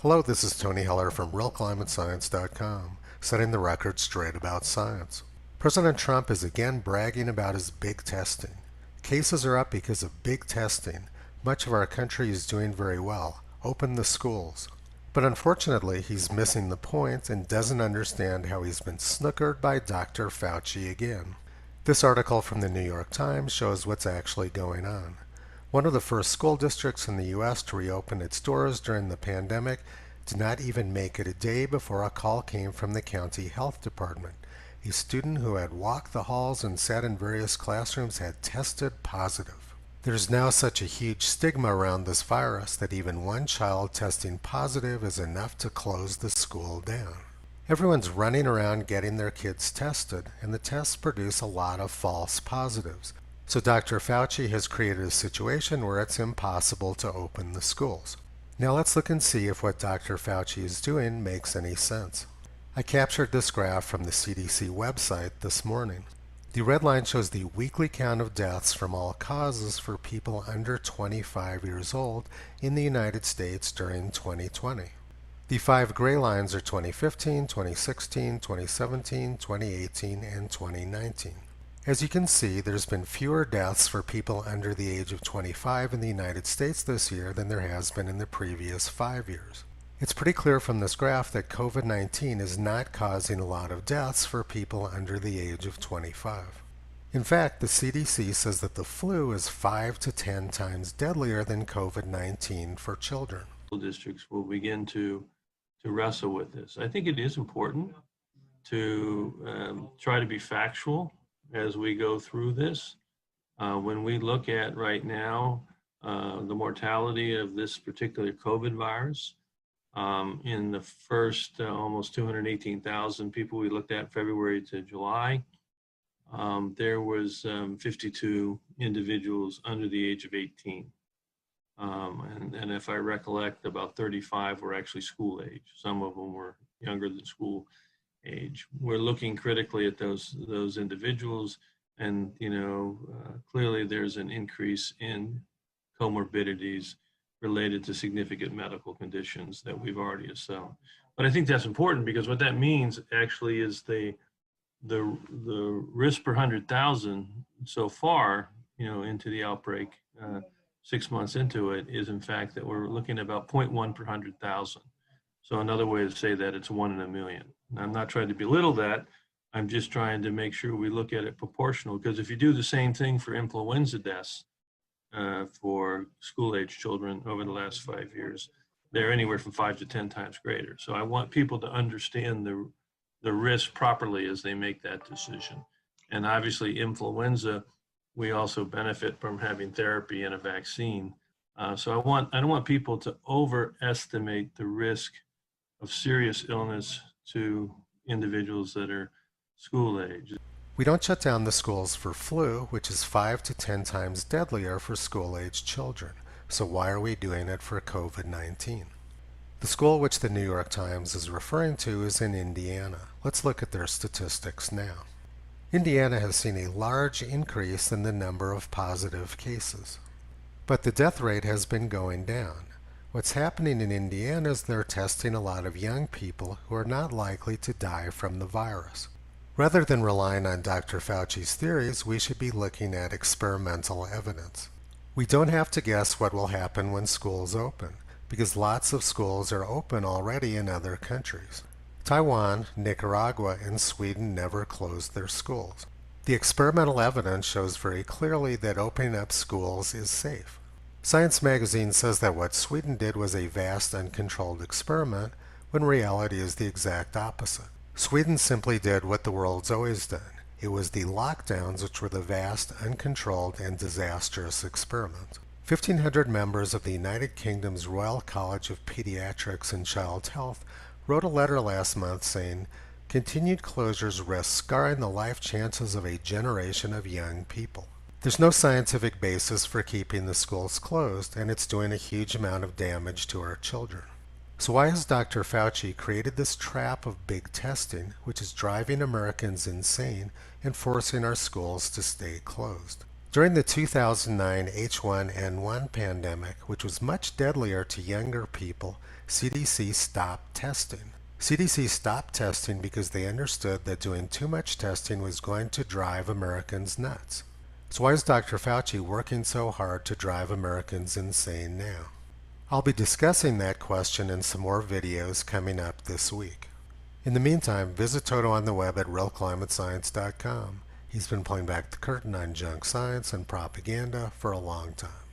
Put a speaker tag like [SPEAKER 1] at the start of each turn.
[SPEAKER 1] Hello, this is Tony Heller from RealClimateScience.com, setting the record straight about science. President Trump is again bragging about his big testing. Cases are up because of big testing. Much of our country is doing very well. Open the schools. But unfortunately, he's missing the point and doesn't understand how he's been snookered by Dr. Fauci again. This article from the New York Times shows what's actually going on. One of the first school districts in the U.S. to reopen its doors during the pandemic did not even make it a day before a call came from the county health department. A student who had walked the halls and sat in various classrooms had tested positive. There's now such a huge stigma around this virus that even one child testing positive is enough to close the school down. Everyone's running around getting their kids tested, and the tests produce a lot of false positives. So Dr. Fauci has created a situation where it's impossible to open the schools. Now let's look and see if what Dr. Fauci is doing makes any sense. I captured this graph from the CDC website this morning. The red line shows the weekly count of deaths from all causes for people under 25 years old in the United States during 2020. The 5 gray lines are 2015, 2016, 2017, 2018, and 2019. As you can see, there's been fewer deaths for people under the age of 25 in the United States this year than there has been in the previous 5 years. It's pretty clear from this graph that COVID-19 is not causing a lot of deaths for people under the age of 25. In fact, the CDC says that the flu is 5 to 10 times deadlier than COVID-19 for children.
[SPEAKER 2] Districts will begin to wrestle with this. I think it is important to try to be factual as we go through this. When we look at right now the mortality of this particular COVID virus, in the first almost 218,000 people we looked at February to July, there was 52 individuals under the age of 18. And if I recollect, about 35 were actually school age. Some of them were younger than school age. We're looking critically at those individuals, and clearly there's an increase in comorbidities related to significant medical conditions that we've already assumed. But I think that's important because what that means actually is the risk per 100,000 so far, into the outbreak, 6 months into it, is in fact that we're looking at about 0.1 per 100,000. So another way to say that, it's 1 in a million. Now, I'm not trying to belittle that. I'm just trying to make sure we look at it proportional, because if you do the same thing for influenza deaths for school-age children over the last 5 years, they're anywhere from 5 to 10 times greater. So I want people to understand the risk properly as they make that decision. And obviously, influenza, we also benefit from having therapy and a vaccine. So I don't want people to overestimate the risk of serious illness to individuals that are school age.
[SPEAKER 1] We don't shut down the schools for flu, which is 5 to 10 times deadlier for school-age children. So why are we doing it for COVID-19? The school which the New York Times is referring to is in Indiana. Let's look at their statistics now. Indiana has seen a large increase in the number of positive cases, but the death rate has been going down. What's happening in Indiana is they're testing a lot of young people who are not likely to die from the virus. Rather than relying on Dr. Fauci's theories, we should be looking at experimental evidence. We don't have to guess what will happen when schools open, because lots of schools are open already in other countries. Taiwan, Nicaragua, and Sweden never closed their schools. The experimental evidence shows very clearly that opening up schools is safe. Science magazine says that what Sweden did was a vast uncontrolled experiment, when reality is the exact opposite. Sweden simply did what the world's always done. It was the lockdowns which were the vast, uncontrolled, and disastrous experiment. 1,500 members of the United Kingdom's Royal College of Pediatrics and Child Health wrote a letter last month saying, "Continued closures risk scarring the life chances of a generation of young people." There's no scientific basis for keeping the schools closed, and it's doing a huge amount of damage to our children. So why has Dr. Fauci created this trap of big testing, which is driving Americans insane and forcing our schools to stay closed? During the 2009 H1N1 pandemic, which was much deadlier to younger people, CDC stopped testing. CDC stopped testing because they understood that doing too much testing was going to drive Americans nuts. So why is Dr. Fauci working so hard to drive Americans insane now? I'll be discussing that question in some more videos coming up this week. In the meantime, visit Toto on the web at realclimatescience.com. He's been pulling back the curtain on junk science and propaganda for a long time.